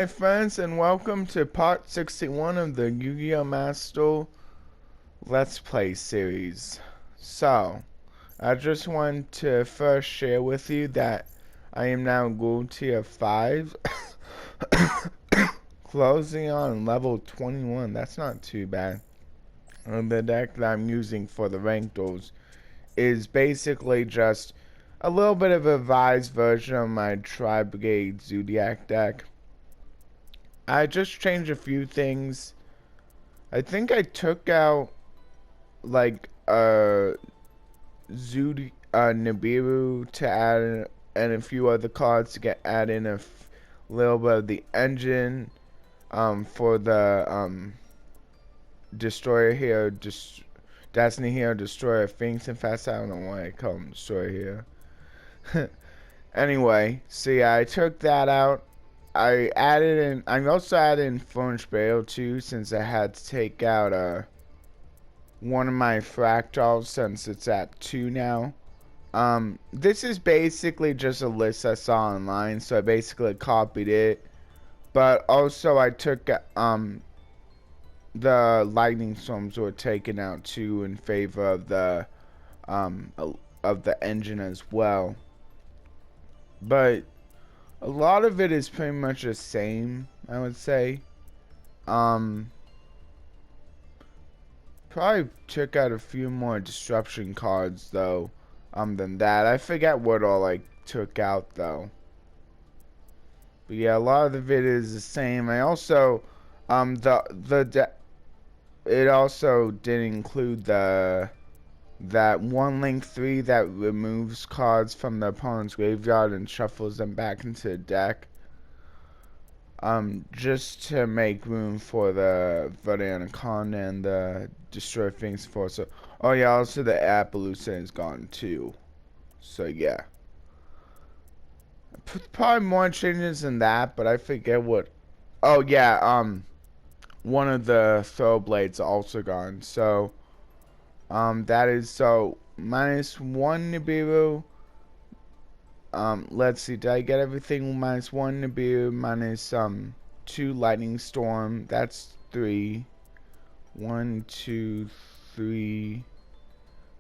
Hey friends, and welcome to part 61 of the Yu-Gi-Oh! Master Let's Play series. So, I just want to first share with you that I am now gold tier 5, closing on level 21. That's not too bad. And the deck that I'm using for the ranked duels is basically just a little bit of a revised version of my Tri-Brigade Zodiac deck. I just changed a few things. I think I took out like Nibiru to add in, and a few other cards to add in a little bit of the engine for the Destroyer here, Destiny here, Destroyer Phoenix and Fast. I don't know why I call him Destroyer here. Anyway, so yeah, I took that out. I also added in Furnish Bale too, since I had to take out one of my fractals since it's at 2 now. This is basically just a list I saw online, so I basically copied it. But also I took the lightning storms were taken out too in favor of the engine as well. But a lot of it is pretty much the same, I would say. Probably took out a few more disruption cards though, than that. I forget what all I took out though. But yeah, a lot of it is the same. I also, it also did include that one link 3 that removes cards from the opponent's graveyard and shuffles them back into the deck. Just to make room for the Anaconda and the Destroy Things Force. Oh yeah, also the Appaloosa is gone too. So yeah. Probably more changes than that, but I forget what. Oh yeah, one of the throw blades also gone. So, that is so -1 Nibiru. Let's see, did I get everything? -1 Nibiru, minus 2 Lightning Storm. That's 3. 1, 2, 3.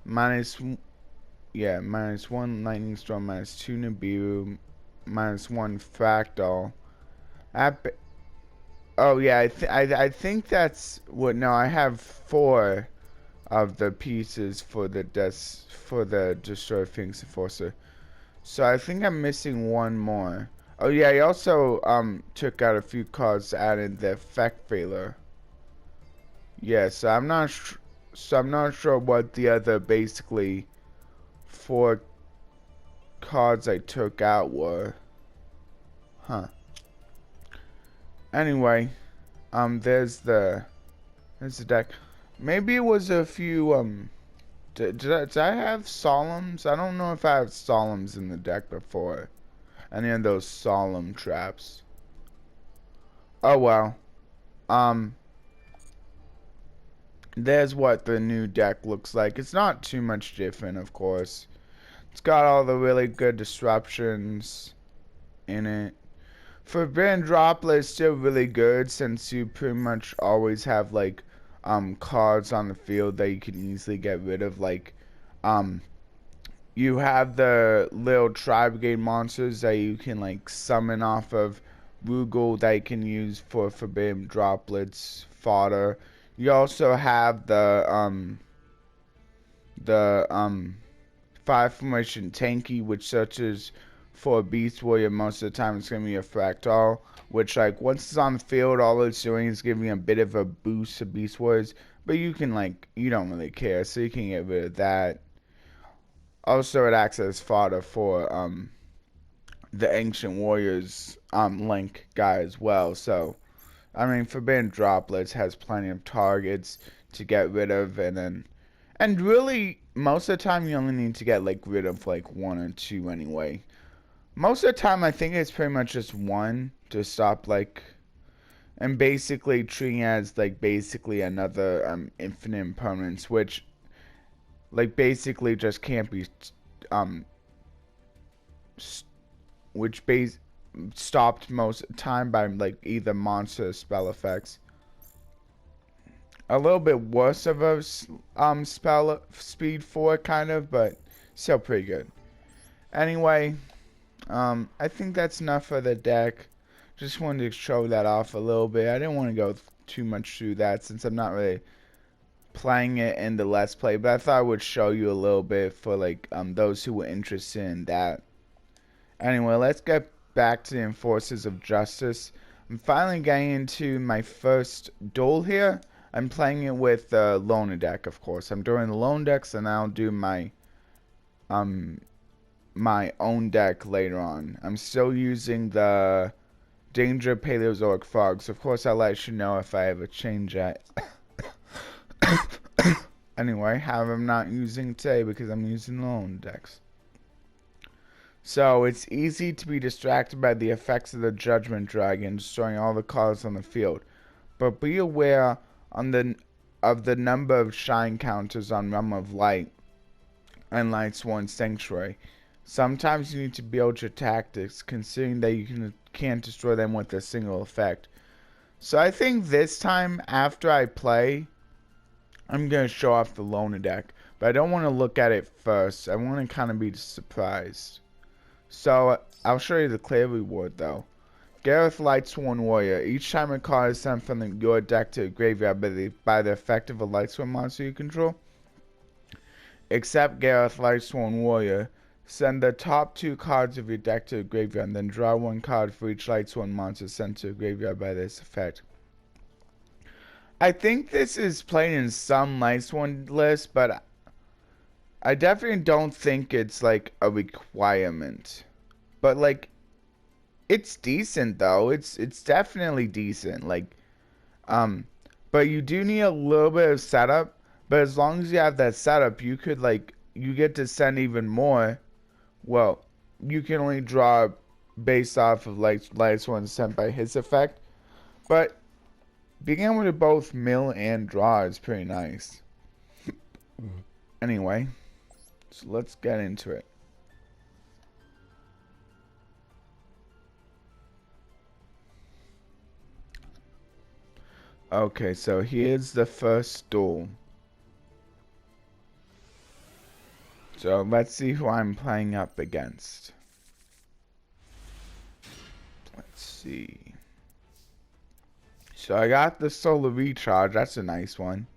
-1 Lightning Storm, -2 Nibiru, -1 Fractal. Oh yeah, I think that's what. No, I have 4 of the pieces for the Destroy Phoenix Enforcer. So I think I'm missing one more. Oh yeah, I also took out a few cards to add in the effect failure. Yeah, so I'm not sure what the other basically 4 cards I took out were. Huh. Anyway, there's the deck. Maybe it was a few did I have Solemns? I don't know if I have Solemns in the deck before. Any of those Solemn traps. Oh well. There's what the new deck looks like. It's not too much different, of course. It's got all the really good disruptions in it. Forbidden Droplet is still really good, since you pretty much always have like cards on the field that you can easily get rid of. Like you have the little Tri-Brigade monsters that you can like summon off of Rugal that you can use for Forbidden Droplets fodder. You also have the 5 formation Tanky, which searches for a Beast Warrior. Most of the time it's going to be a Fractal, which like once it's on the field, all it's doing is giving a bit of a boost to Beast Warriors, but you can you don't really care, so you can get rid of that. Also, it acts as fodder for the Ancient Warriors link guy as well. So I mean, Forbidden Droplets has plenty of targets to get rid of, and really most of the time you only need to get like rid of like 1 or 2 anyway. Most of the time I think it's pretty much just 1 to stop like, and basically treating it as like basically another infinite opponents, which like basically just can't be stopped most of the time by like either monster or spell effects. A little bit worse of a spell speed for it, kind of, but still pretty good. Anyway, I think that's enough for the deck. Just wanted to show that off a little bit. I didn't want to go too much through that since I'm not really playing it in the Let's Play, but I thought I would show you a little bit for like those who were interested in that. Anyway, let's get back to the Enforcers of Justice. I'm finally getting into my first duel here. I'm playing it with the loner deck, of course. I'm doing the lone decks, and I'll do my my own deck later on. I'm still using the Danger Paleozoic Frogs. Of course, I'll let you know if I ever change that. Anyway, however, I'm not using today because I'm using lone decks. So, it's easy to be distracted by the effects of the Judgment Dragon, destroying all the cards on the field. But be aware of the number of shine counters on Realm of Light and Lightsworn Sanctuary. Sometimes you need to build your tactics, considering that you can't destroy them with a single effect. So I think this time, after I play, I'm going to show off the loner deck. But I don't want to look at it first. I want to kind of be surprised. So I'll show you the clear reward though. Gareth Lightsworn Warrior. Each time a card is sent from your deck to the graveyard by the effect of a Lightsworn monster you control, except Gareth Lightsworn Warrior, send the top 2 cards of your deck to the graveyard, and then draw 1 card for each Lightsworn monster sent to the graveyard by this effect. I think this is played in some Lightsworn lists, but I definitely don't think it's like a requirement. But like, it's decent though. It's definitely decent. Like, but you do need a little bit of setup. But as long as you have that setup, you could like, you get to send even more. Well, you can only draw based off of like Lightsworn sent by his effect. But being able to both mill and draw is pretty nice. Anyway, so let's get into it. Okay, so here's the first duel. So let's see who I'm playing up against. Let's see. So I got the Solar Recharge, that's a nice one.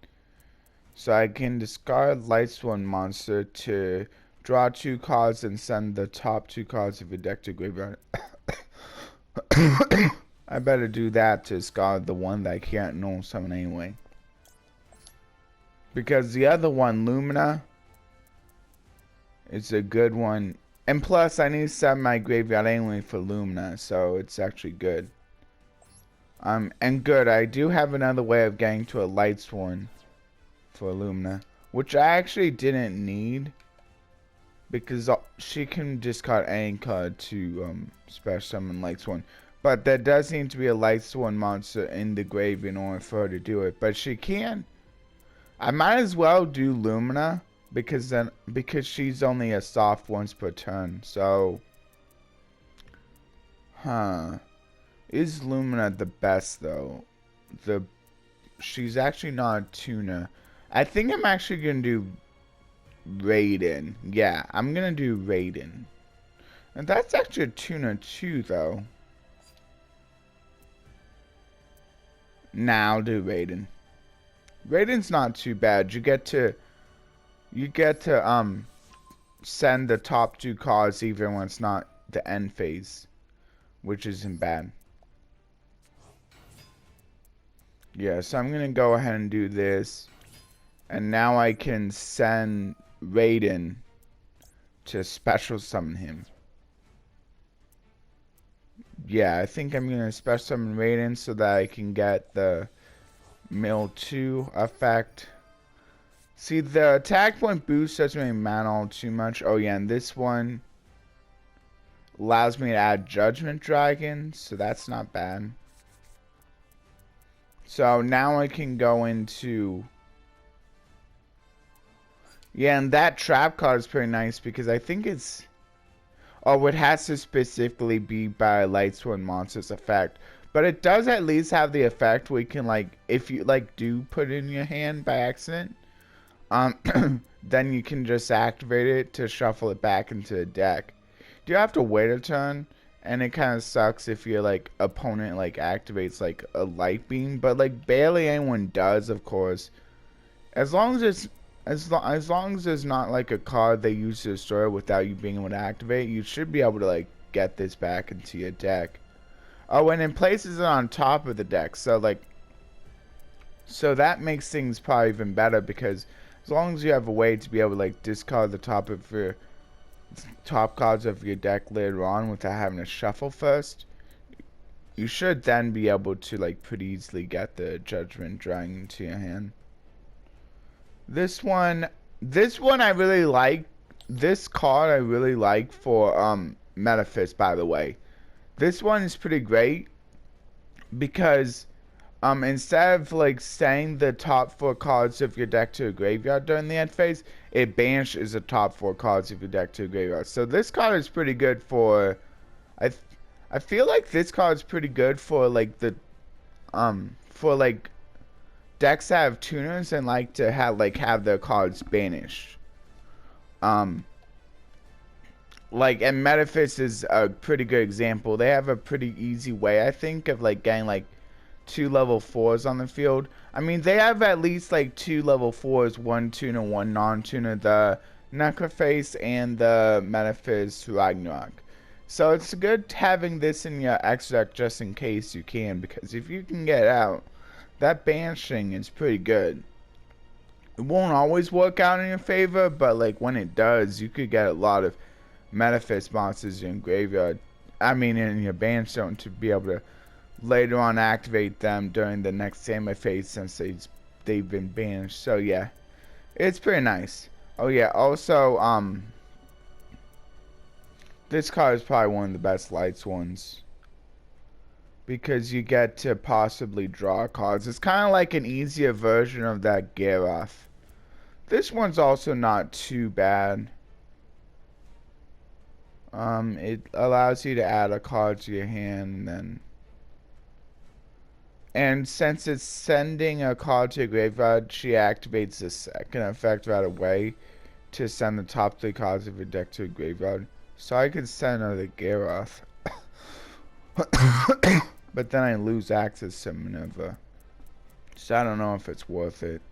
So I can discard Lightsworn monster to draw 2 cards and send the top 2 cards of your deck to graveyard. I better do that to discard the one that I can't normal summon anyway. Because the other one, Lumina, is a good one. And plus, I need to set my graveyard anyway for Lumina, so it's actually good. And good, I do have another way of getting to a Lightsworn for Lumina, which I actually didn't need, because she can discard any card to special summon Lightsworn. But there does need to be a Lightsworn monster in the grave in order for her to do it. But she can. I might as well do Lumina, because she's only a soft once per turn. So, is Lumina the best though? She's actually not a tuner. I think I'm actually gonna do Raiden. Yeah, I'm gonna do Raiden. And that's actually a tuner too though. Nah, I'll do Raiden. Raiden's not too bad. You get to send the top 2 cards even when it's not the end phase, which isn't bad. Yeah, so I'm gonna go ahead and do this, and now I can send Raiden to special summon him. Yeah, I think I'm gonna special summon Raiden so that I can get the mill 2 effect. See, the attack point boost doesn't really matter all too much. Oh yeah, and this one allows me to add Judgment Dragon, so that's not bad. So now I can go into... Yeah, and that trap card is pretty nice because I think it's... or it has to specifically be by a Lightsworn monster's effect. But it does at least have the effect where you can, like, if you like do put it in your hand by accident, then you can just activate it to shuffle it back into the deck. You have to wait a turn, and it kind of sucks if your like opponent like activates like a light beam, but like barely anyone does, of course. As long as it's as long as there's not like a card they use to destroy without you being able to activate, you should be able to like get this back into your deck. Oh, and it places it on top of the deck, so like, so that makes things probably even better, because as long as you have a way to be able to like discard the top of your top cards of your deck later on without having to shuffle first, you should then be able to like pretty easily get the Judgment Dragon into your hand. This one I really like. This card I really like for Metaphys, by the way. This one is pretty great because instead of like sending the top 4 cards of your deck to a graveyard during the end phase, it banishes the top 4 cards of your deck to a graveyard. So this card is pretty good for, I feel like this card is pretty good for like the for like decks that have tuners and like to have their cards banished. Like, and Metaphys is a pretty good example. They have a pretty easy way, I think, of like getting like 2 level 4s on the field. I mean, they have at least like 2 level 4s, 1 tuner, 1 non-tuner, the Necroface and the Metaphys Ragnarok. So it's good having this in your X deck just in case you can, because if you can get out, that banishing is pretty good. It won't always work out in your favor, but like when it does, you could get a lot of Metaphys monsters in graveyard. I mean, in your banish zone, to be able to later on activate them during the next standby phase since they've been banished. So yeah, it's pretty nice. Oh yeah, also this card is probably one of the best Lightsworns because you get to possibly draw cards. It's kind of like an easier version of that Garoth. This one's also not too bad. It allows you to add a card to your hand, and since it's sending a card to a graveyard, she activates the second effect right away to send the top 3 cards of your deck to a graveyard. So I could send another Garoth, but then I lose access to Minerva. So I don't know if it's worth it.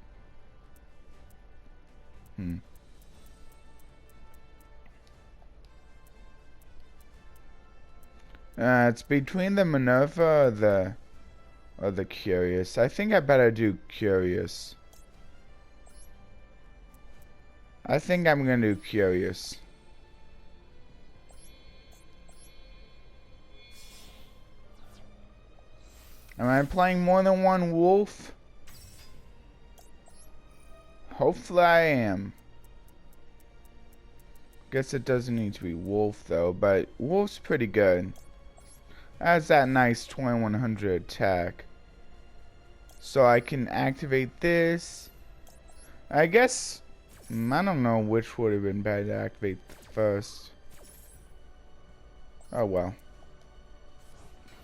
It's between the Minerva or the Curious. I think I better do Curious. I think I'm gonna do Curious. Am I playing more than one wolf? Hopefully I am. Guess it doesn't need to be wolf though, but wolf's pretty good. Has that nice 2100 attack. So I can activate this. I guess, I don't know which would have been better to activate first. Oh well.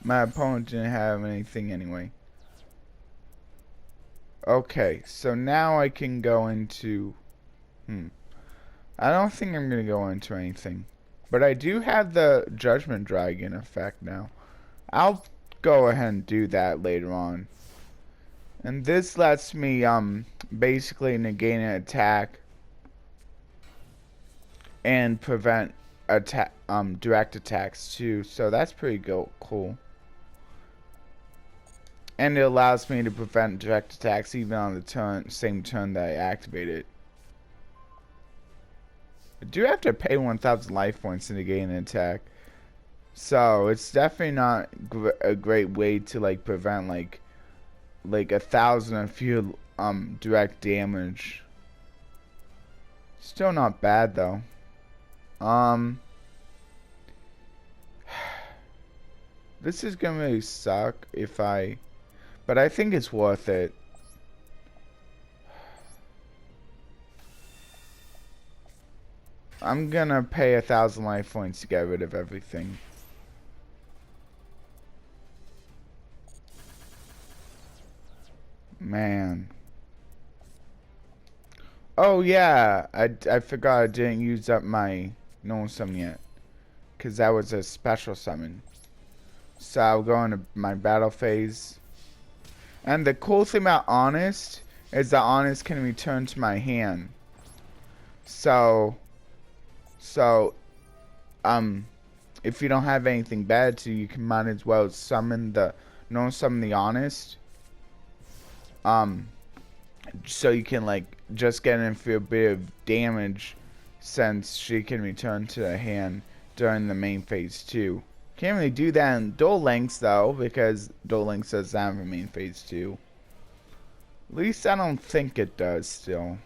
My opponent didn't have anything anyway. Okay, so now I can go into... I don't think I'm going to go into anything. But I do have the Judgment Dragon effect now. I'll go ahead and do that later on. And this lets me basically negate an attack and prevent direct attacks too. So that's pretty cool. And it allows me to prevent direct attacks even on the same turn that I activate it. I do have to pay 1,000 life points to negate an attack. So it's definitely not a great way to like prevent like 1,000 of your direct damage. Still not bad though. This is gonna really suck if but I think it's worth it. I'm gonna pay 1,000 life points to get rid of everything. Man. Oh yeah, I forgot I didn't use up my normal summon yet. Because that was a special summon. So I'll go into my battle phase. And the cool thing about Honest is that Honest can return to my hand. So, if you don't have anything bad to, you can might as well summon the, summon the Honest. So you can like just get in for a bit of damage, since she can return to the hand during the main phase too. Can't really do that in Duel Links though, because Duel Links does have a main phase too. At least I don't think it does still.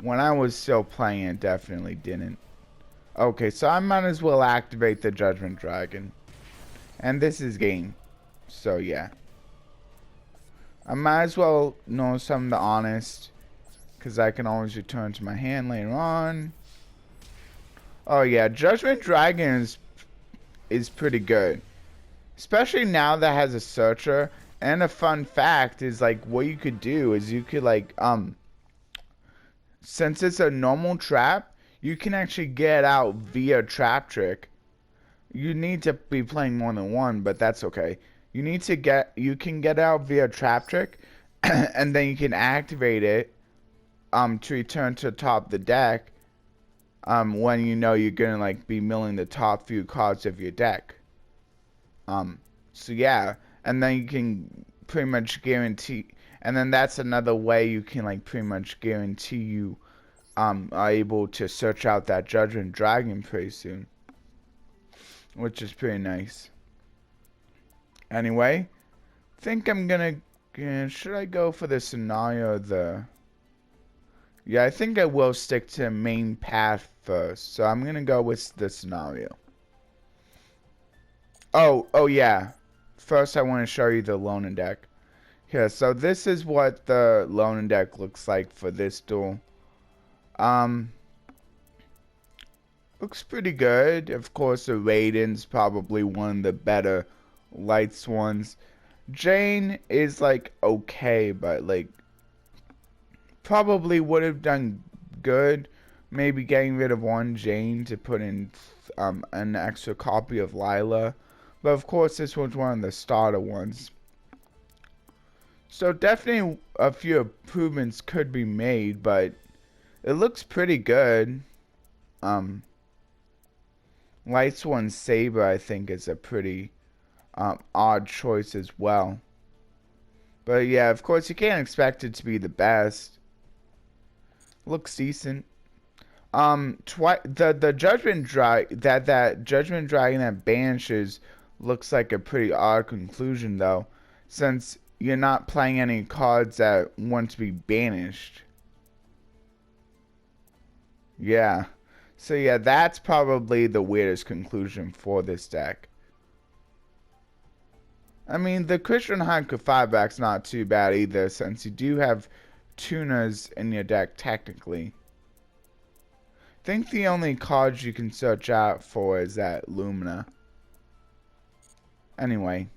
When I was still playing, it definitely didn't. Okay, so I might as well activate the Judgment Dragon. And this is game. So yeah. I might as well know some of the Honest, because I can always return to my hand later on. Oh yeah, Judgment Dragon is pretty good. Especially now that it has a searcher. And a fun fact is like what you could do is you could like since it's a normal trap, you can actually get out via trap trick. You need to be playing more than one, but that's okay. You can get out via trap trick and then you can activate it to return to the top of the deck when you know you're gonna like be milling the top few cards of your deck. So yeah, and then you can pretty much guarantee, and then that's another way you can like pretty much guarantee you are able to search out that Judgment Dragon pretty soon, which is pretty nice. Anyway, I think I'm gonna should I go for the scenario yeah, I think I will stick to main path first, so I'm gonna go with the scenario. Oh yeah. First, I want to show you the Loner deck. Here, so this is what the Loner deck looks like for this duel. Looks pretty good. Of course, the Raiden's probably one of the better Lightsworns. Jane is like okay, but like probably would have done good. Maybe getting rid of one Jane to put in an extra copy of Lila. But of course, this was one of the starter ones. So definitely a few improvements could be made, but it looks pretty good. Lightsworn Saber, I think, is a pretty odd choice as well. But yeah, of course, you can't expect it to be the best. Looks decent. The Judgment Judgment Dragon that banishes looks like a pretty odd conclusion though, since you're not playing any cards that want to be banished. Yeah. So yeah, that's probably the weirdest conclusion for this deck. I mean, the Christian Haiku 5-back's not too bad either, since you do have tuners in your deck technically. I think the only cards you can search out for is that Lumina. Anyway.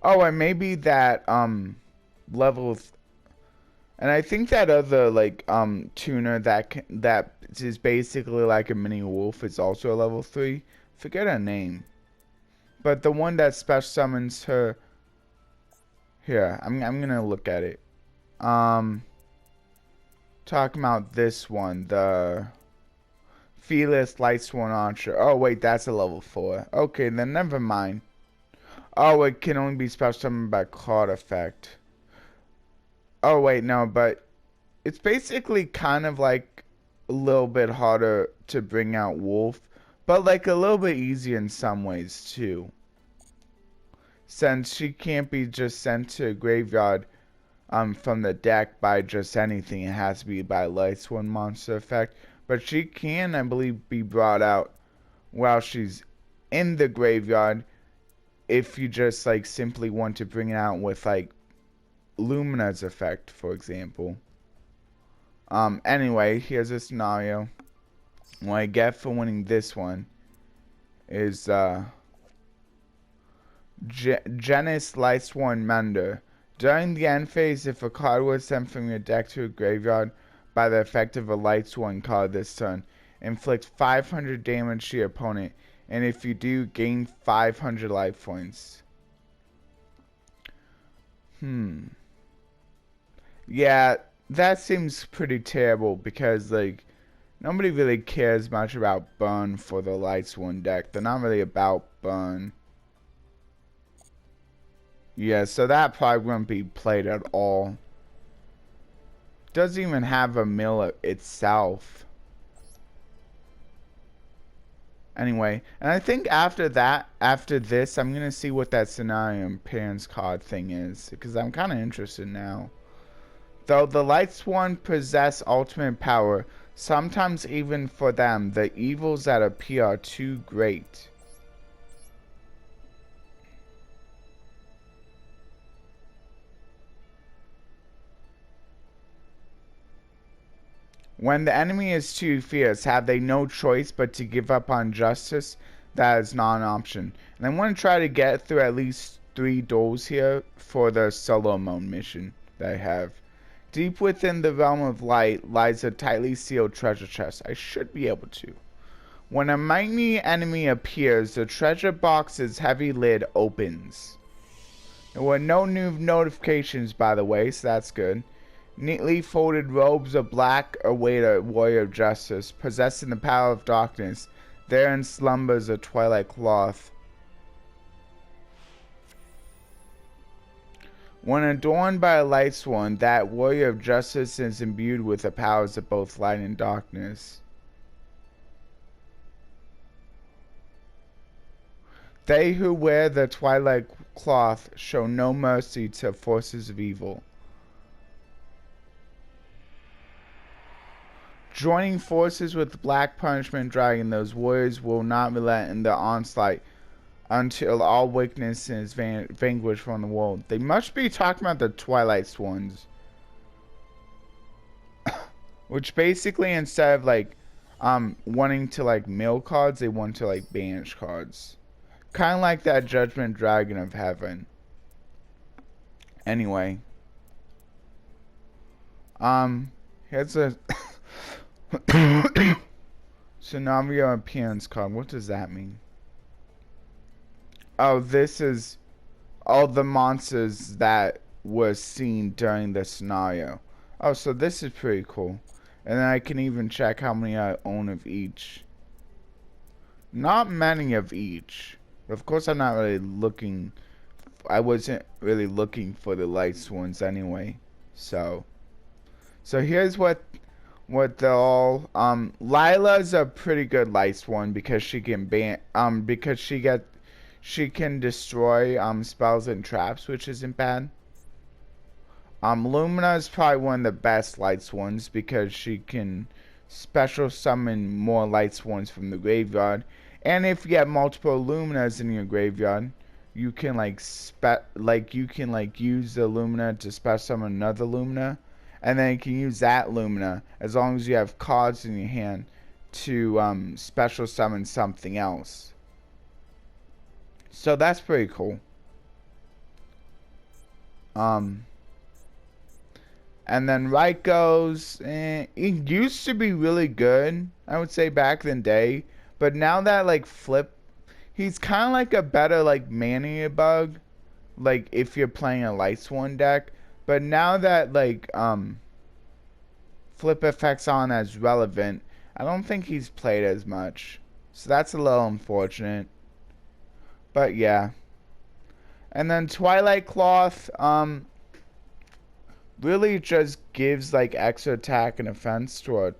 Oh, and maybe that level and I think that other like tuner that is basically like a mini wolf is also a level 3. Forget her name. But the one that special summons her. Here, I'm gonna look at it. Talking about this one, the Fearless Lightsworn Archer. Oh wait, that's a level 4. Okay, then never mind. Oh, it can only be special summoned by card effect. Oh wait, no, but it's basically kind of like a little bit harder to bring out Wolf, but like a little bit easier in some ways too. Since she can't be just sent to a graveyard from the deck by just anything, it has to be by Lightsworn monster effect. But she can, I believe, be brought out while she's in the graveyard if you just like simply want to bring it out with like Lumina's effect, for example. Anyway, here's a scenario. What I get for winning this one is Genis Lightsworn Mender. During the end phase, if a card was sent from your deck to a graveyard by the effect of a Lightsworn card this turn, inflict 500 damage to your opponent, and if you do, gain 500 life points. Yeah, that seems pretty terrible because, like, nobody really cares much about burn for the Lightsworn deck. They're not really about burn. Yeah, so that probably won't be played at all. Doesn't even have a mill itself. Anyway, and I think after this, I'm gonna see what that scenario parents card thing is, because I'm kind of interested now. Though the Lightsworn possess ultimate power, sometimes even for them, the evils that appear are too great. When the enemy is too fierce, have they no choice but to give up on justice? That is not an option. And I want to try to get through at least 3 duels here for the solo mode mission that I have. Deep within the realm of light lies a tightly sealed treasure chest. I should be able to. When a mighty enemy appears, the treasure box's heavy lid opens. There were no new notifications, by the way, so that's good. Neatly folded robes of black await a warrior of justice, possessing the power of darkness. Therein slumbers a twilight cloth. When adorned by a Lightsworn, that warrior of justice is imbued with the powers of both light and darkness. They who wear the twilight cloth show no mercy to forces of evil. Joining forces with the Black Punishment Dragon, those warriors will not relent in their onslaught until all weakness is vanquished from the world. They must be talking about the Twilightsworns. Which basically, instead of like wanting to like mill cards, they want to like banish cards. Kind of like that Judgment Dragon of Heaven. Anyway. Here's a scenario appearance card. What does that mean? Oh, this is all the monsters that were seen during the scenario. Oh, so this is pretty cool. And then I can even check how many I own of each. Not many of each. But of course I'm not really looking. I wasn't really looking for the Lightsworns anyway. So here's what they're all. Lila's a pretty good Lightsworn because she can because she can destroy spells and traps, which isn't bad. Lumina is probably one of the best Lightsworns because she can special summon more Lightsworns from the graveyard. And if you have multiple Luminas in your graveyard, you can use the Lumina to special summon another Lumina. And then you can use that Lumina as long as you have cards in your hand to special summon something else. So that's pretty cool. And then Raiko's, it used to be really good, I would say, back in the day. But now that like Flip, he's kind of like a better like Mania Bug, like if you're playing a Lightsworn deck. But now that like Flip effects aren't as relevant, I don't think he's played as much. So that's a little unfortunate. But yeah. And then Twilight Cloth really just gives like extra attack and offense to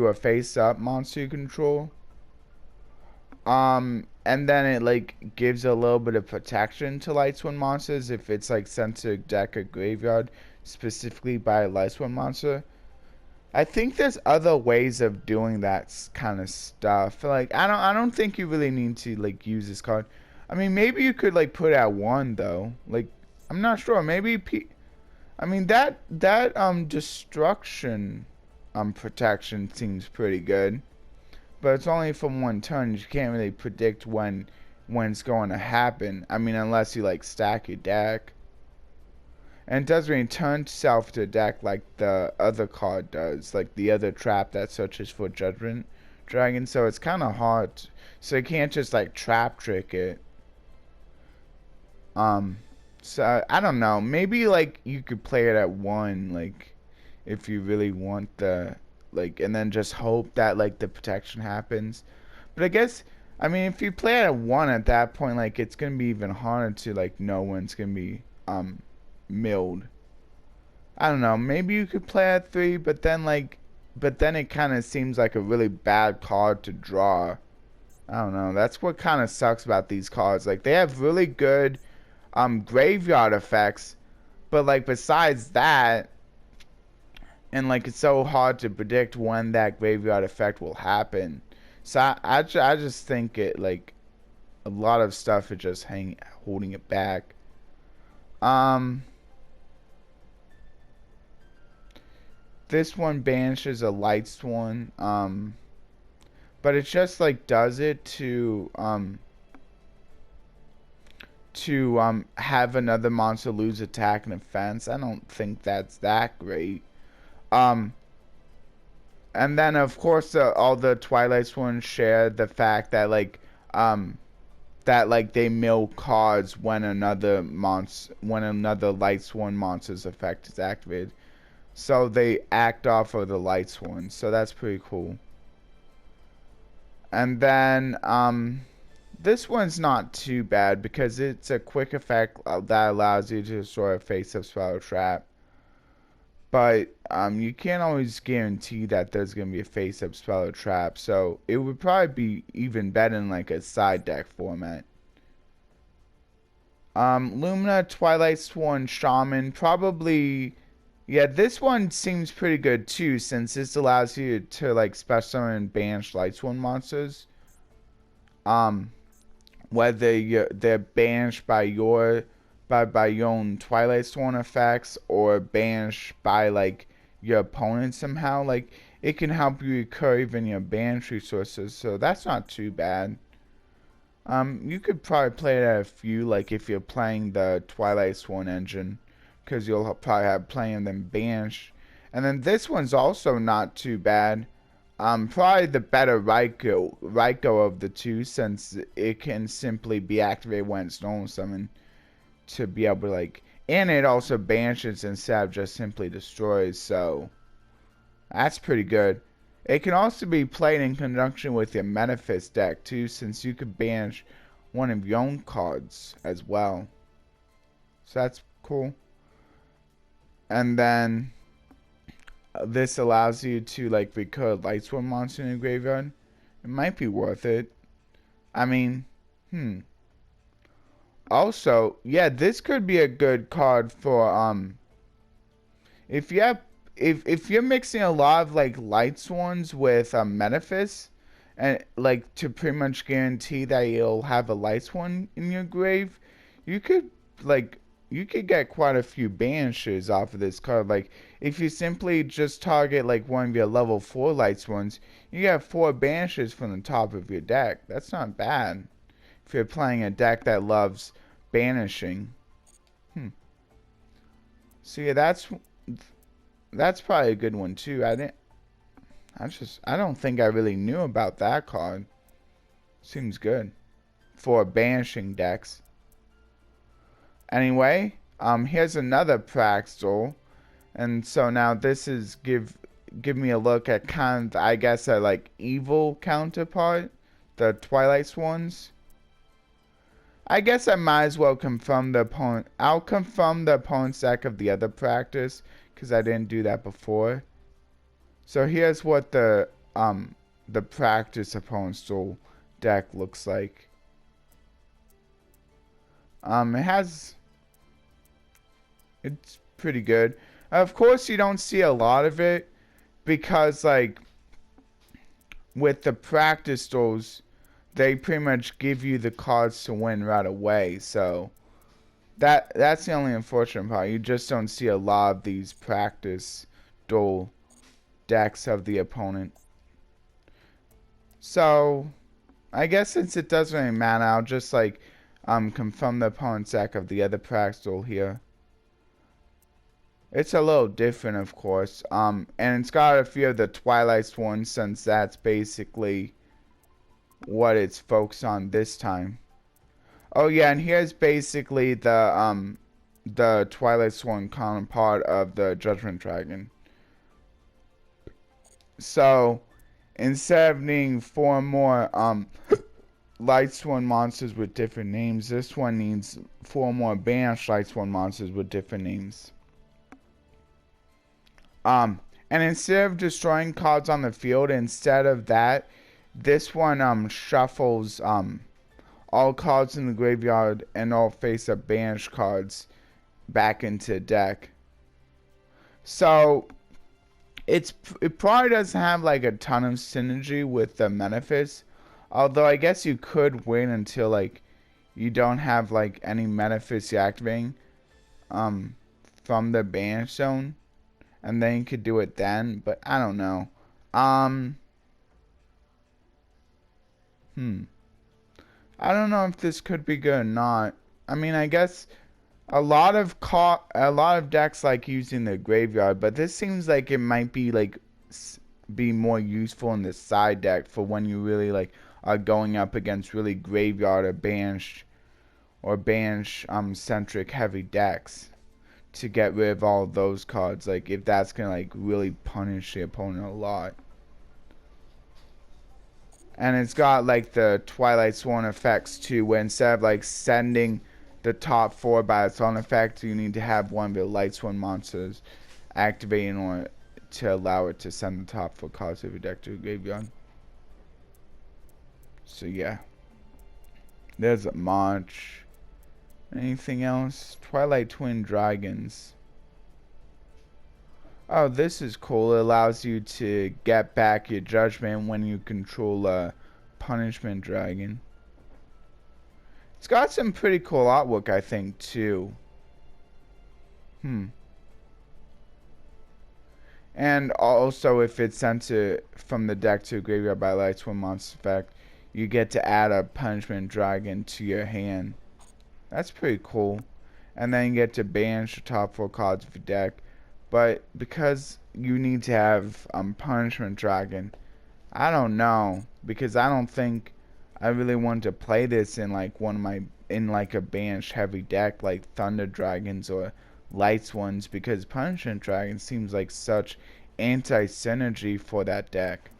a face up monster you control. And then it like gives a little bit of protection to Lightsworn monsters if it's like sent to a deck or graveyard specifically by a Lightsworn monster. I think there's other ways of doing that kind of stuff. Like I don't think you really need to like use this card. I mean, maybe you could like put out one though. Like I'm not sure. Maybe I mean that destruction protection seems pretty good, but it's only for 1 turn. You can't really predict when it's going to happen. I mean, unless you like stack your deck. And it doesn't return itself to deck like the other card does, like the other trap that searches for Judgment Dragon. So it's kind of hard. So you can't just like trap trick it. So I don't know. Maybe like you could play it at 1, like if you really want the like, and then just hope that like the protection happens. But I guess I mean if you play it at 1 at that point, like it's gonna be even harder to like know when it's gonna be milled. I don't know. Maybe you could play at 3, but then it kind of seems like a really bad card to draw. I don't know. That's what kind of sucks about these cards. Like they have really good graveyard effects, but like besides that, and like it's so hard to predict when that graveyard effect will happen. So I just think it like a lot of stuff is just holding it back. This one banishes a Lightsworn, but it just like does it to have another monster lose attack and defense. I don't think that's that great. And then of course all the Twilightsworn share the fact that like they mill cards when another Lightsworn monster's effect is activated. So they act off of the Lightsworn. So that's pretty cool. And then this one's not too bad because it's a quick effect that allows you to destroy a face-up spell or trap. But you can't always guarantee that there's going to be a face-up spell or trap. So it would probably be even better in like a side deck format. Lumina, Twilightsworn, Shaman, probably. Yeah, this one seems pretty good too, since this allows you to like special summon and banish Lightsworn monsters. Whether they're banished by your own Twilightsworn effects or banished by like your opponent somehow, like it can help you recur even your banish resources, so that's not too bad. You could probably play it at a few, like if you're playing the Twilightsworn engine, because you'll probably have plenty of them banished. And then this one's also not too bad. Probably the better Raiko of the two, since it can simply be activated when it's normal summon to be able to like, and it also banishes instead of just simply destroys, so that's pretty good. It can also be played in conjunction with your Metaphys deck too, since you could banish one of your own cards as well. So that's cool. And then this allows you to like recur Lightsworn monster in your graveyard. It might be worth it. I mean, Also, yeah, this could be a good card for if you have if you're mixing a lot of like Lightsworns with Metaphys, and like to pretty much guarantee that you'll have a Lightsworn in your grave, you could get quite a few banishes off of this card. Like, if you simply just target like one of your level 4 Lightsworns, you get 4 banishes from the top of your deck. That's not bad if you're playing a deck that loves banishing. So yeah, that's probably a good one too. I don't think I really knew about that card. Seems good for banishing decks. Anyway, here's another Praxtal, and so now this is give me a look at kind of, I guess, a like evil counterpart, the Twilightsworns. I guess I might as well confirm the opponent. I'll confirm the opponent's deck of the other practice, because I didn't do that before. So here's what the practice opponent's deck looks like. It's pretty good. Of course, you don't see a lot of it because, like, with the practice duels, they pretty much give you the cards to win right away. So That's the only unfortunate part. You just don't see a lot of these practice duel decks of the opponent. So I guess since it doesn't really matter, I'll just like confirm the opponent's deck of the other practice duel here. It's a little different, of course, and it's got a few of the Twilightsworn since that's basically what it's focused on this time. Oh yeah, and here's basically the Twilightsworn counterpart of the Judgment Dragon. So instead of needing 4 more Lightsworn monsters with different names, this one needs 4 more banished Lightsworn monsters with different names. And instead of destroying cards on the field, instead of that, this one shuffles all cards in the graveyard and all face-up banished cards back into the deck. So it probably doesn't have like a ton of synergy with the Metaphys, although I guess you could wait until like you don't have like any Metaphys activating from the banish zone, and then you could do it then, but I don't know. I don't know if this could be good or not. I mean, I guess a lot of decks like using the graveyard, but this seems like it might be like be more useful in the side deck for when you really like are going up against really graveyard or banish centric heavy decks to get rid of all of those cards. Like if that's gonna like really punish the opponent a lot. And it's got like the Twilightsworn effects too, where instead of like sending the top 4 by its own effect, you need to have one of the Lightsworn monsters activate in order to allow it to send the top 4 cards of your deck to the graveyard. So yeah. There's a March. Anything else? Twilight Twin Dragons. Oh, this is cool. It allows you to get back your judgment when you control a punishment dragon. It's got some pretty cool artwork, I think, too. And also, if it's sent from the deck to a graveyard by Lightsworn monster effect, you get to add a punishment dragon to your hand. That's pretty cool. And then you get to banish the top 4 cards of your deck. But because you need to have punishment dragon, I don't know, because I don't think I really want to play this in like a banished heavy deck like Thunder Dragons or Lightsworns, because punishment dragon seems like such anti-synergy for that deck.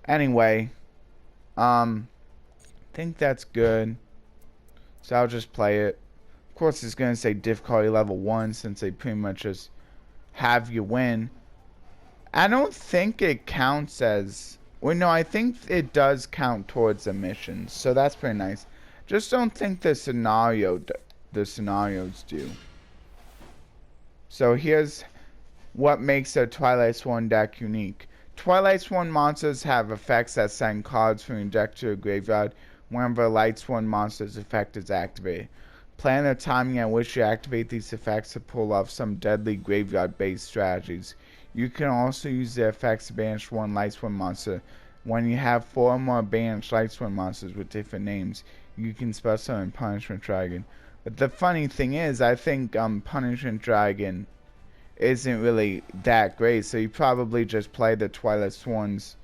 Anyway, think that's good, so I'll just play it. Of course, it's gonna say difficulty level 1 since they pretty much just have you win. I don't think it counts as... Well, no, I think it does count towards the missions, so that's pretty nice. Just don't think the scenarios do. So here's what makes a Twilightsworn deck unique. Twilightsworn monsters have effects that send cards from your deck to a graveyard whenever a Lightsworn monster's effect is activated. Plan the timing at which you activate these effects to pull off some deadly graveyard-based strategies. You can also use the effects to banish one Lightsworn monster. When you have 4 or more banished Lightsworn monsters with different names, you can spell summon Punishment Dragon. But the funny thing is, I think Punishment Dragon isn't really that great, so you probably just play the Twilightsworns.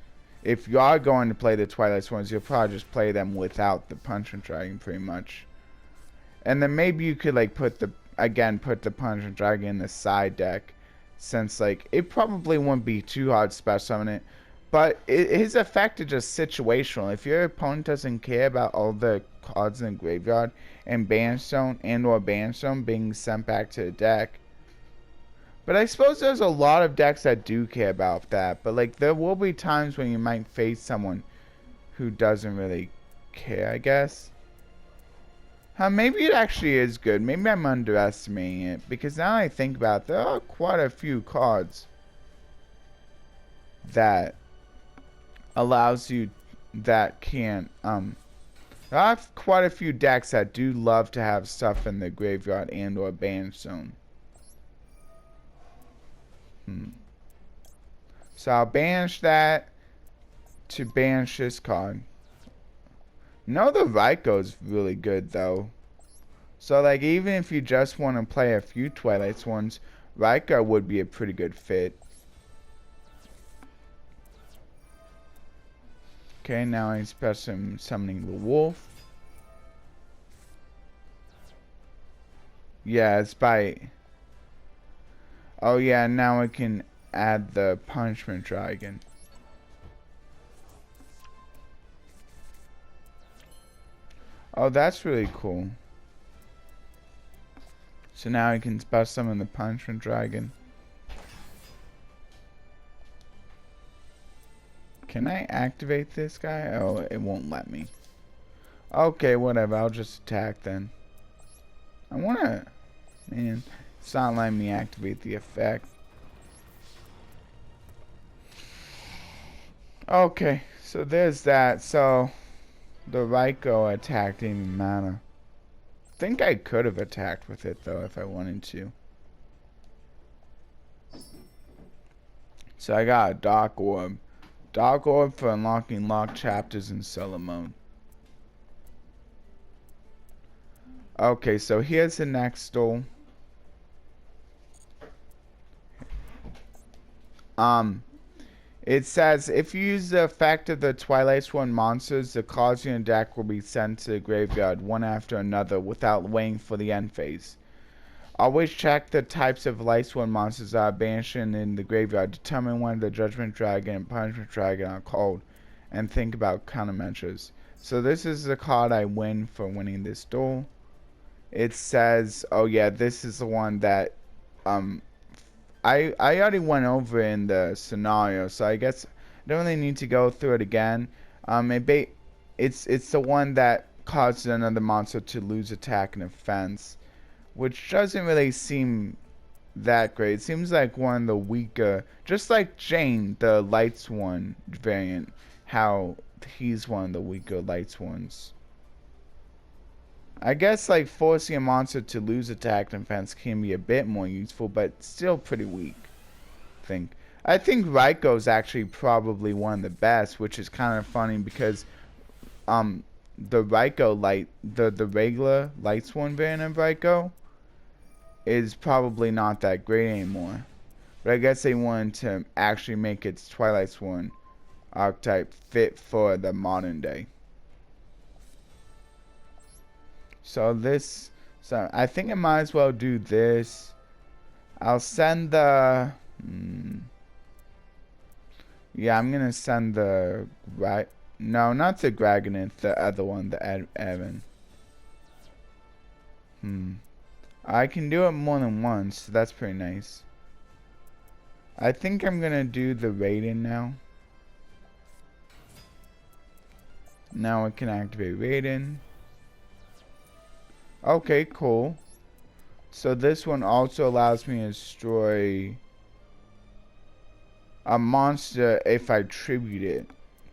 If you are going to play the Twilightsworns, you'll probably just play them without the Punishment Dragon pretty much. And then maybe you could like put the Punishment Dragon in the side deck, since like it probably wouldn't be too hard to special summon it. But his effect is just situational. If your opponent doesn't care about all the cards in the graveyard and banish zone or banish zone being sent back to the deck. But I suppose there's a lot of decks that do care about that. But like there will be times when you might face someone who doesn't really care, I guess. Maybe it actually is good. Maybe I'm underestimating it, because now I think about it, there are quite a few cards that allows you that can't I have quite a few decks that do love to have stuff in the graveyard and or banish zone. So I'll banish that to banish this card. No, the Raikou really good though. So like even if you just want to play a few Twilightsworns, Raikou would be a pretty good fit. Okay, now I special summoning the wolf. Yeah, it's by. Oh yeah, now I can add the punishment dragon. Oh, that's really cool. So now I can special summon the punishment dragon. Can I activate this guy? Oh, it won't let me. Okay, whatever. I'll just attack then. I wanna... Man, it's not letting me activate the effect. Okay, so there's that. So, the Raikou attack didn't even matter. I think I could have attacked with it, though, if I wanted to. So I got a Dark Orb. Dark Orb for unlocking locked chapters in solo mode. Okay, so here's the next duel. It says, if you use the effect of the Twilightsworn monsters, the cards in your deck will be sent to the graveyard one after another without waiting for the end phase. Always check the types of Lightsworn monsters that are banished in the graveyard. Determine when the Judgment Dragon and Punishment Dragon are called, and think about countermeasures. So this is the card I win for winning this duel. It says, oh yeah, this is the one that I already went over in the scenario, so I guess I don't really need to go through it again. It's the one that causes another monster to lose attack and offense, which doesn't really seem that great. It seems like one of the weaker, just like Jane, the Lightsworn variant, how he's one of the weaker Lightsworns. I guess like forcing a monster to lose attack and defense can be a bit more useful, but still pretty weak. I think Raikou is actually probably one of the best, which is kind of funny because the Raikou the regular Lightsworn variant of Raikou is probably not that great anymore. But I guess they wanted to actually make its Twilightsworn archetype fit for the modern day. So I think I might as well do this. I'll send the, yeah, I'm gonna send the, no, not the Dragonith, the other one, the Evan. I can do it more than once, so that's pretty nice. I think I'm gonna do the Raiden now. Now I can activate Raiden. Okay, cool. So this one also allows me to destroy a monster if I tribute it.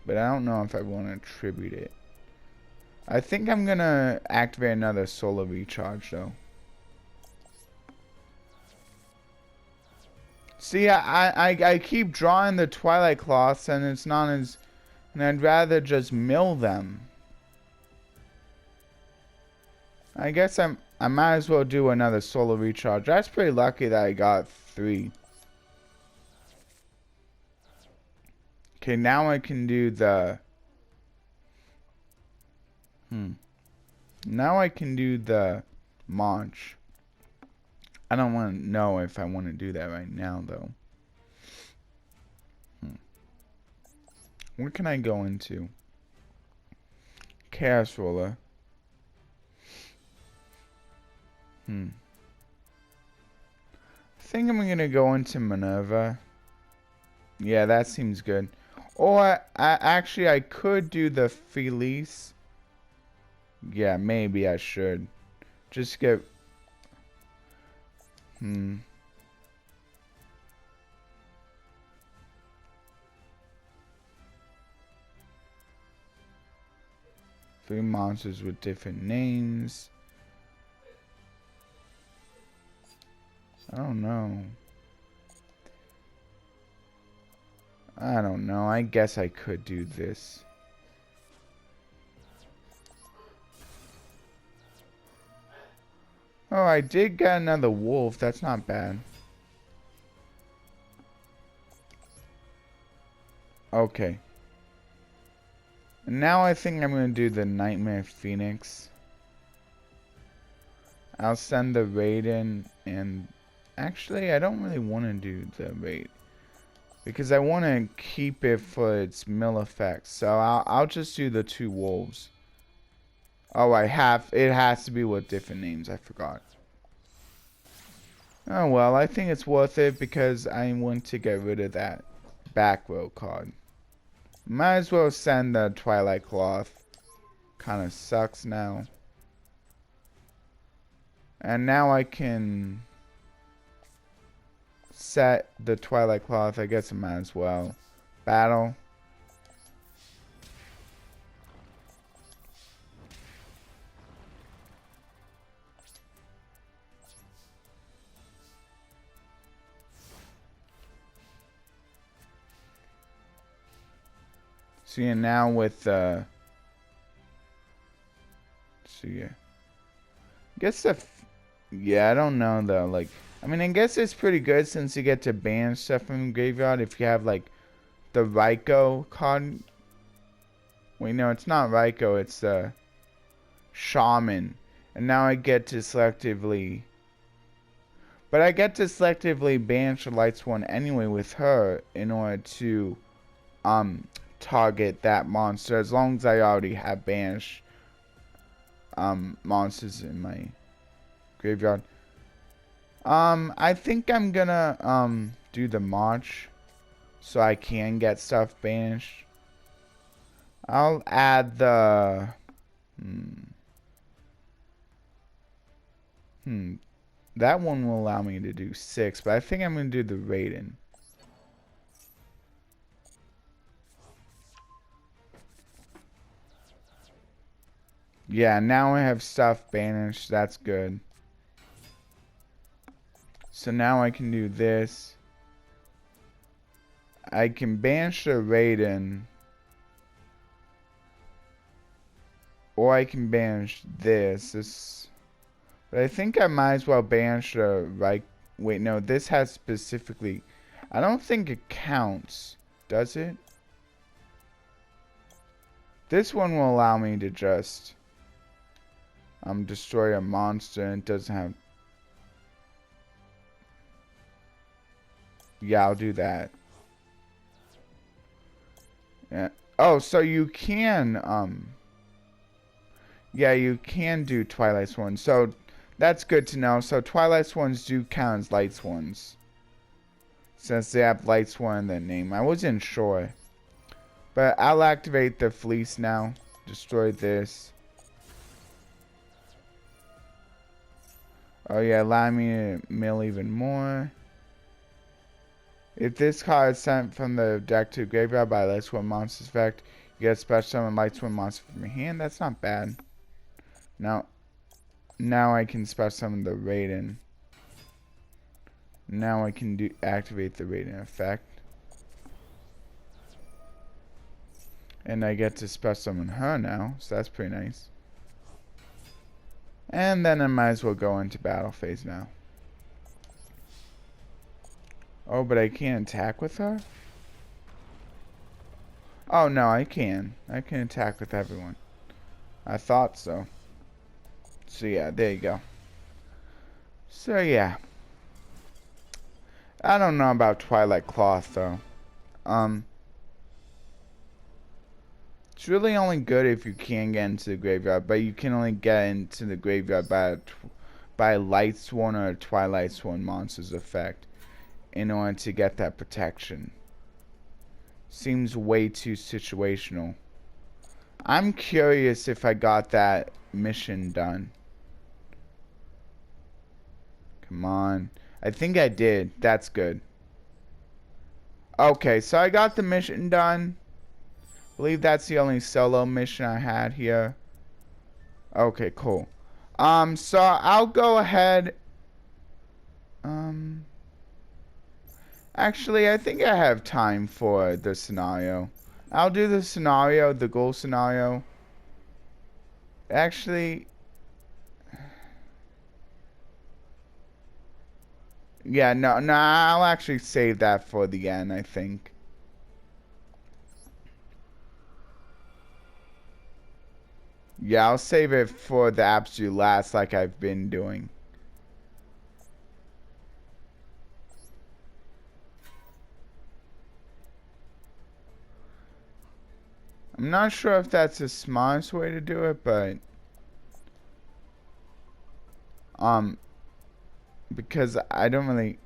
But I don't know if I want to tribute it. I think I'm gonna activate another solar recharge though. See, I keep drawing the Twilight Cloths and it's not as... And I'd rather just mill them. I guess I might as well do another solar recharge. That's pretty lucky that I got 3. Okay, now I can do the... Now I can do the launch. I don't want to know if I want to do that right now, though. What can I go into? Chaos Roller. I think I'm gonna go into Minerva. Yeah, that seems good. Or actually I could do the Felice. Yeah, maybe I should. Just get... 3 monsters with different names. I don't know. I guess I could do this. Oh, I did get another wolf. That's not bad. Okay. And now I think I'm going to do the Nightmare Phoenix. I'll send the raid in, and actually I don't really want to do the raid because I want to keep it for its mill effects. So I'll just do the 2 wolves. Oh, it has to be with different names. I forgot. Oh well, I think it's worth it because I want to get rid of that back row card. Might as well send the Twilight Cloth. Kinda sucks now. And now I can set the Twilight Cloth. I guess I might as well. Battle. So yeah, now with so yeah, guess yeah, I don't know though. Like, I mean, I guess it's pretty good since you get to ban stuff from the graveyard if you have like the Ryko card. Wait, no, it's not Ryko. It's the Shaman, and now I get to selectively. But I get to selectively banish the Lightsworn anyway with her in order to target that monster, as long as I already have banished monsters in my graveyard. I think I'm gonna do the march so I can get stuff banished. I'll add the that one will allow me to do 6, but I think I'm gonna do the Raiden. Yeah, now I have stuff banished. That's good. So now I can do this. I can banish the Raiden. Or I can banish this. But I think I might as well banish the right. Wait, no, this has specifically. I don't think it counts. Does it? This one will allow me to just destroy a monster, and it doesn't have. Yeah, I'll do that. Yeah. Oh, so you can yeah, you can do Twilightsworn. So that's good to know. So Twilightsworns do count as Lightsworns, since they have Lightsworn in their name. I wasn't sure. But I'll activate the fleece now. Destroy this. Oh yeah, allow me to mill even more. If this card is sent from the deck to graveyard by Lightsworn monster's effect, you get a special summon Lightsworn monster from your hand. That's not bad. Now I can special summon the Raiden. Now I can activate the Raiden effect. And I get to special summon her now, so that's pretty nice. And then I might as well go into battle phase now. Oh, but I can't attack with her? Oh, no, I can. I can attack with everyone. I thought so. So, yeah, there you go. So, yeah. I don't know about Twilight Cloth, though. It's really only good if you can get into the graveyard, but you can only get into the graveyard by Lightsworn or Twilightsworn monster's effect in order to get that protection. Seems way too situational. I'm curious if I got that mission done. Come on. I think I did. That's good. Okay, so I got the mission done. I believe that's the only solo mission I had here. Okay, cool. So I'll go ahead. Um, Actually, I think I have time for the scenario. I'll do the scenario, the goal scenario. Actually, yeah, no, I'll actually save that for the end, I think. Yeah, I'll save it for the absolute last like I've been doing. I'm not sure if that's the smartest way to do it, but um because I don't really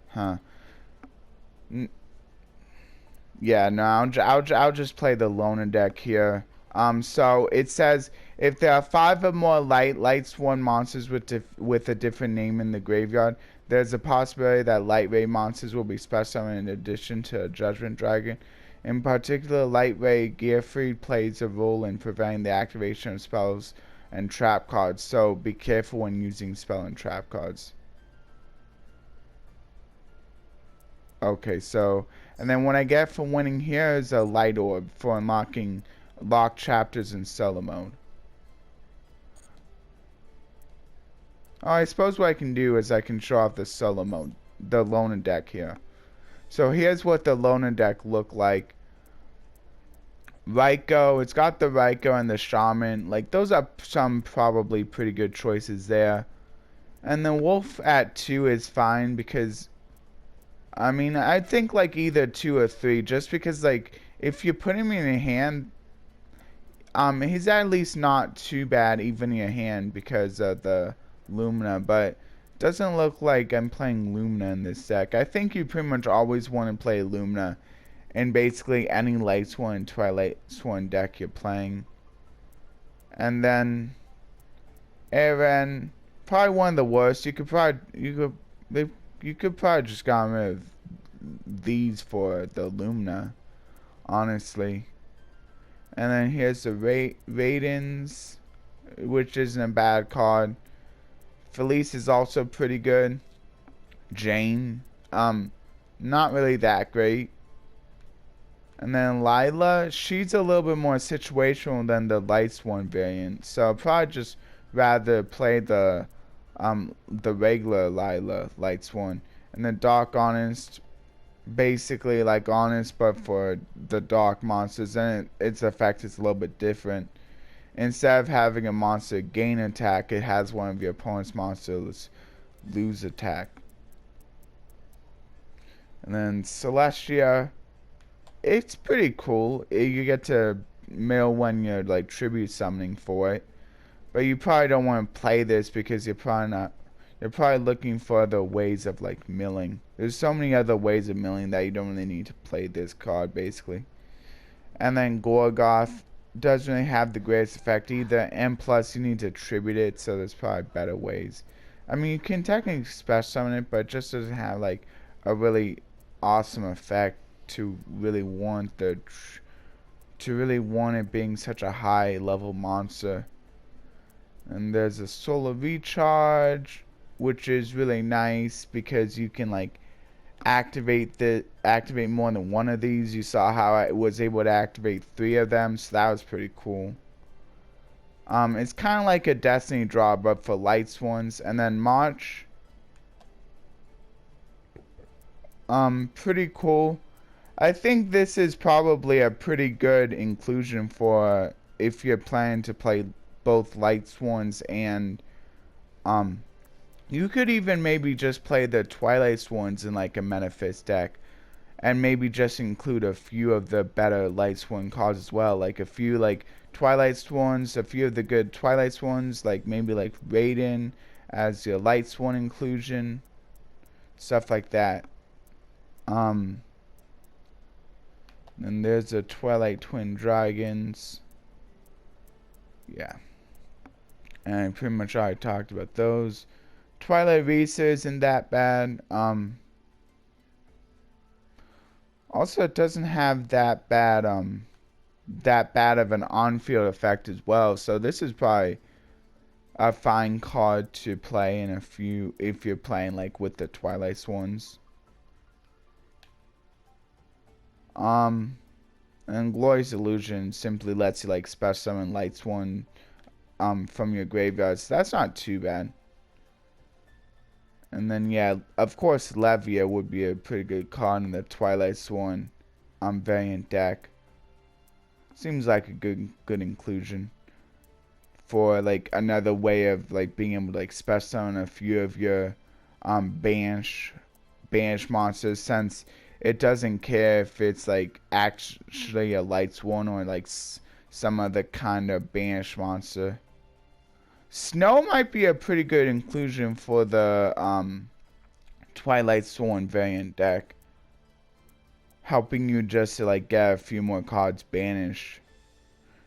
huh. N Yeah, no, I'll just play the loner deck here. So it says if there are 5 or more Lightsworn monsters with a different name in the graveyard, there's a possibility that Light Ray monsters will be special in addition to a Judgment Dragon. In particular, Light Ray Gearfried plays a role in preventing the activation of spells and trap cards, so be careful when using spell and trap cards. Okay, so, and then what I get for winning here is a light orb for unlocking locked chapters in solo mode. Oh, I suppose what I can do is I can show off the solo mode, the loner deck here. So here's what the loner deck look like. Raiko, it's got the Raiko and the Shaman. Like, those are some probably pretty good choices there. And the Wolf at 2 is fine because I mean, I think like either 2 or 3, just because like if you put him in your hand, he's at least not too bad even in your hand because of the Lumina, but doesn't look like I'm playing Lumina in this deck. I think you pretty much always want to play Lumina in basically any Lightsworn and Twilightsworn deck you're playing. And then Eren, probably one of the worst. You could probably just got rid of these for the Lumina, honestly. And then here's the Raidens, which isn't a bad card. Felice is also pretty good. Jane, not really that great. And then Lila, she's a little bit more situational than the Lightsworn variant, so I'll probably just rather play the regular Lila Lightsworn. And then Dark Honest, basically like Honest, but for the dark monsters, and its effect is a little bit different. Instead of having a monster gain attack, it has one of your opponent's monsters lose attack. And then Celestia, it's pretty cool. You get to mill when you're like tribute summoning for it, but you probably don't want to play this because you're probably looking for other ways of like milling. There's so many other ways of milling that you don't really need to play this card basically. And then Gorgoth doesn't really have the greatest effect either, and plus you need to tribute it, so there's probably better ways. I mean, you can technically special summon it, but it just doesn't have like a really awesome effect to really want it being such a high level monster. And there's a solar recharge, which is really nice because you can like activate more than one of these. You saw how I was able to activate 3 of them, so that was pretty cool. It's kind of like a Destiny draw, but for Lightsworns. And then March, pretty cool. I think this is probably a pretty good inclusion for if you're planning to play both Lightsworns and you could even maybe just play the Twilightsworns in like a Metaphyst deck, and maybe just include a few of the better Lightsworn cards as well, like a few like Twilightsworns, a few of the good Twilightsworns, like maybe like Raiden as your Lightsworn inclusion, stuff like that. And there's the Twilight Twin Dragons. Yeah. And I pretty much already talked about those. Twilight Visa isn't that bad. Also, it doesn't have that bad, that bad of an on-field effect as well. So this is probably a fine card to play in a few if you're playing like with the Twilightsworns. And Glorious Illusion simply lets you like special summon Lightsworn from your graveyard. So that's not too bad. And then yeah, of course Levia would be a pretty good card in the Twilightsworn variant deck. Seems like a good inclusion for like another way of like being able to like special summon a few of your banish monsters, since it doesn't care if it's like actually a Lightsworn or like some other kind of banish monster. Snow might be a pretty good inclusion for the Twilightsworn variant deck, helping you just to like get a few more cards banished.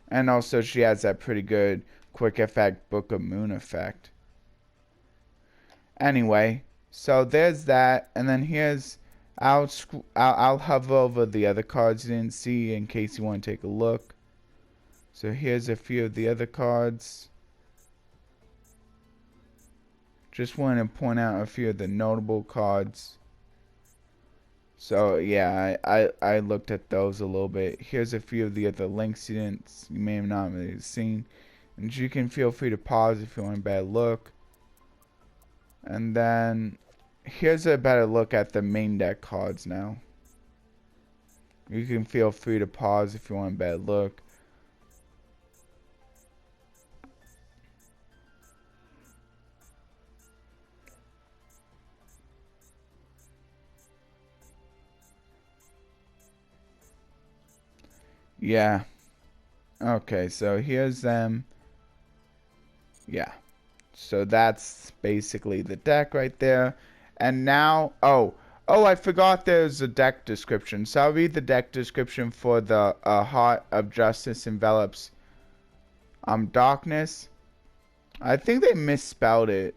And also she has that pretty good quick effect Book of Moon effect. Anyway, so there's that, and then here's I'll hover over the other cards you didn't see in case you want to take a look. So here's a few of the other cards. Just want to point out a few of the notable cards. So yeah, I looked at those a little bit. Here's a few of the other links you may have not really seen. And you can feel free to pause if you want a better look. And then here's a better look at the main deck cards now. You can feel free to pause if you want a better look. Yeah. Okay, so here's them. Yeah. So that's basically the deck right there. And now, I forgot there's a deck description. So I'll read the deck description for the Heart of Justice Envelops Darkness. I think they misspelled it.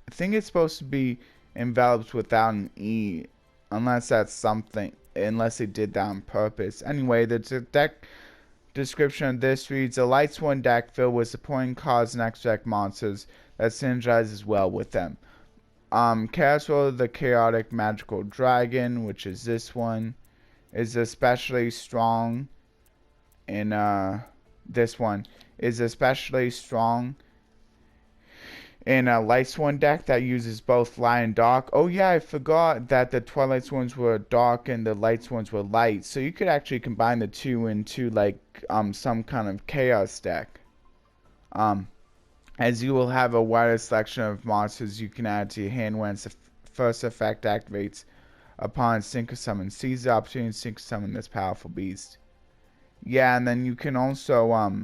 I think it's supposed to be envelops without an E, unless they did that on purpose. Anyway, the deck description of this reads: a Lightsworn deck filled with supporting cards and extra deck monsters that synergizes well with them. Chaos Roller, the Chaotic Magical Dragon, which is this one, is especially strong in this one is especially strong in a Lightsworn deck that uses both light and dark. Oh yeah, I forgot that the Twilightsworns were dark and the Lightsworns were light. So you could actually combine the two into like some kind of chaos deck. As you will have a wider selection of monsters you can add to your hand when its first effect activates upon Synchro Summon. Seize the opportunity to Synchro Summon this powerful beast. Yeah, and then you can also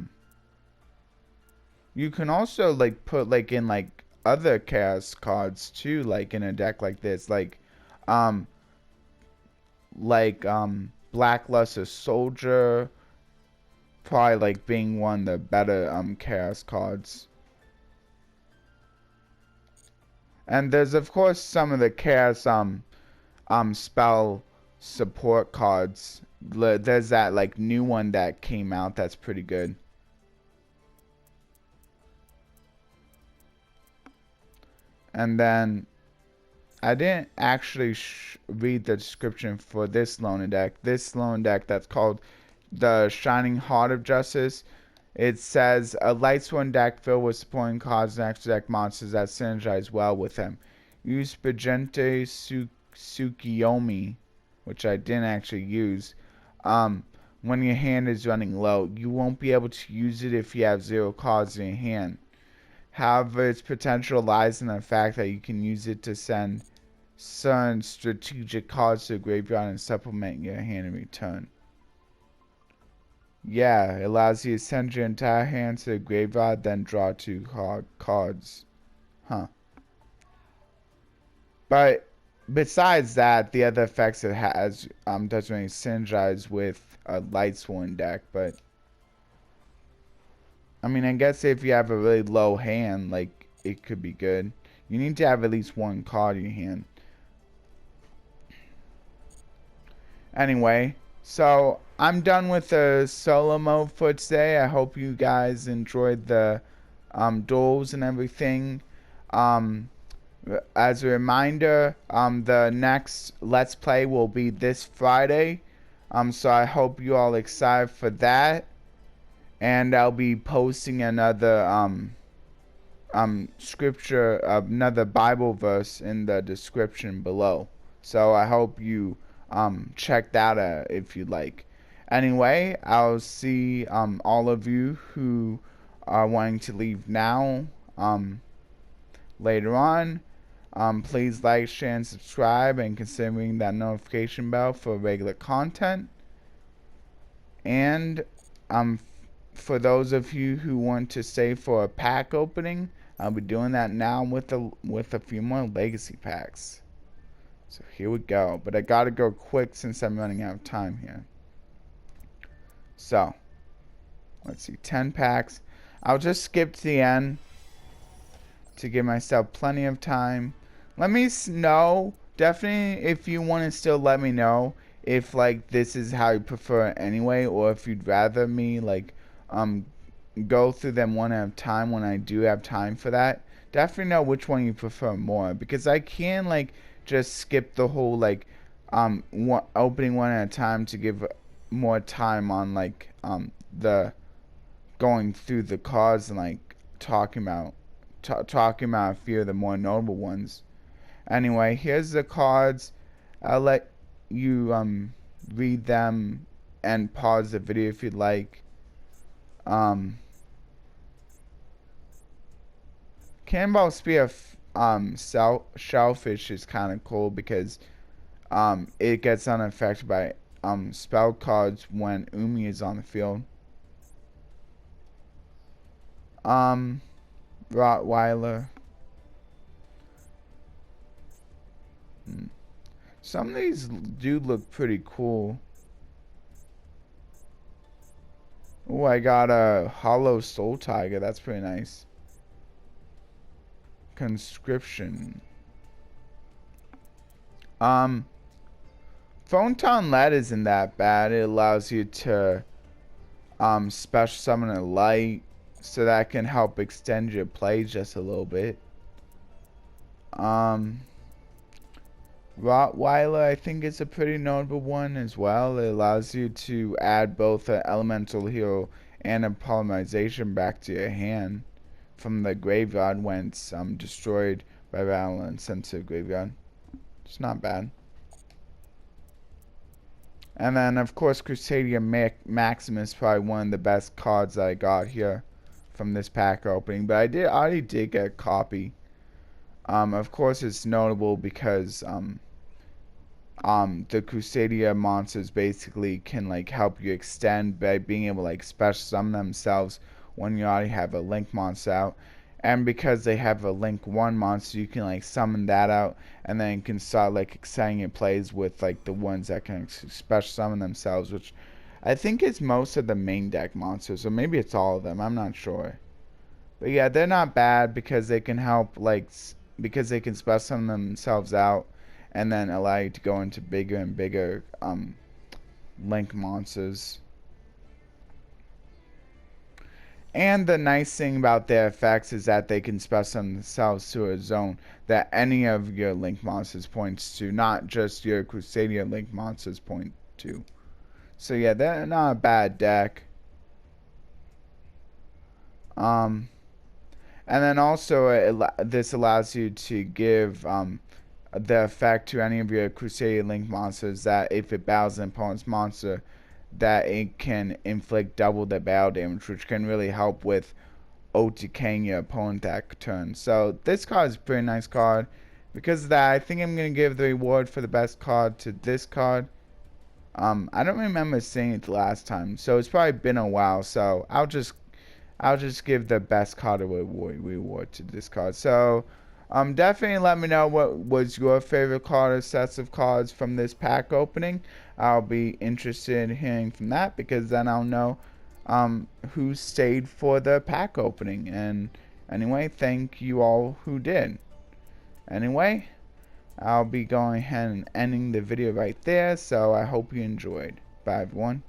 like put like in like other chaos cards too, like in a deck like this, like Blackluster Soldier, probably like being one of the better chaos cards. And there's of course some of the chaos spell support cards. There's that like new one that came out that's pretty good. And then I didn't actually read the description for this loaner deck. This loaner deck that's called the Shining Heart of Justice. It says a Lightsworn deck filled with supporting cards and extra deck monsters that synergize well with them. Use Bajente Tsukiyomi, which I didn't actually use, when your hand is running low. You won't be able to use it if you have 0 cards in your hand. However, its potential lies in the fact that you can use it to send certain strategic cards to the graveyard and supplement your hand in return. Yeah, it allows you to send your entire hand to the graveyard, then draw 2 cards. Huh. But besides that, the other effects it has doesn't really synergize with a Lightsworn deck, but I mean, I guess if you have a really low hand, like, it could be good. You need to have at least 1 card in your hand. Anyway, So I'm done with the solo mode for today. I hope you guys enjoyed the duels and everything. Um, as a reminder, the next Let's Play will be this Friday. So I hope you all excited for that. And I'll be posting another scripture, another Bible verse in the description below. So I hope you check that out if you'd like. Anyway, I'll see all of you who are wanting to leave now later on. Please like, share, and subscribe, and considering that notification bell for regular content. And for those of you who want to stay for a pack opening, I'll be doing that now with a few more legacy packs. So here we go. But I gotta go quick since I'm running out of time here. So let's see, 10 packs. I'll just skip to the end to give myself plenty of time. Let me know, definitely, if you want to still let me know if like this is how you prefer it anyway, or if you'd rather me like go through them one at a time when I do have time for that. Definitely know which one you prefer more, because I can like just skip the whole like opening one at a time to give more time on like the going through the cards and like talking about a few of the more notable ones. Anyway, here's the cards. I'll let you read them and pause the video if you'd like. Cannonball Spear Shellfish is kind of cool because it gets unaffected by spell cards when Umi is on the field. Rottweiler. Some of these do look pretty cool. Oh, I got a Hollow Soul Tiger. That's pretty nice. Conscription. Photon Lead isn't that bad. It allows you to special summon a light, so that can help extend your play just a little bit. Rottweiler, I think, is a pretty notable one as well. It allows you to add both an elemental hero and a polymerization back to your hand from the graveyard when it's destroyed by battle and sent to the graveyard. It's not bad. And then, of course, Crusadia Maximus, probably one of the best cards that I got here from this pack opening. But I already did get a copy. Of course, it's notable because the Crusadia monsters basically can like help you extend by being able to like special summon themselves when you already have a Link monster out. And because they have a Link 1 monster, you can like summon that out, and then you can start like extending your plays with like the ones that can special summon themselves, which I think is most of the main deck monsters, or maybe it's all of them, I'm not sure. But yeah, they're not bad because they can help like because they can special summon themselves out and then allow you to go into bigger and bigger Link monsters. And the nice thing about their effects is that they can special themselves to a zone that any of your Link monsters points to, not just your Crusadia Link monsters point to. So yeah, they're not a bad deck. And then also this allows you to give the effect to any of your Crusadia Link monsters that if it battles an opponent's monster, that it can inflict double the battle damage, which can really help with OTKing your opponent that turn. So this card is a pretty nice card. Because of that, I think I'm going to give the reward for the best card to this card. I don't remember seeing it the last time, so it's probably been a while, so I'll just give the best card reward to this card. So definitely let me know what was your favorite card or sets of cards from this pack opening. I'll be interested in hearing from that, because then I'll know who stayed for the pack opening. And anyway, thank you all who did. Anyway, I'll be going ahead and ending the video right there, so I hope you enjoyed. 5-1.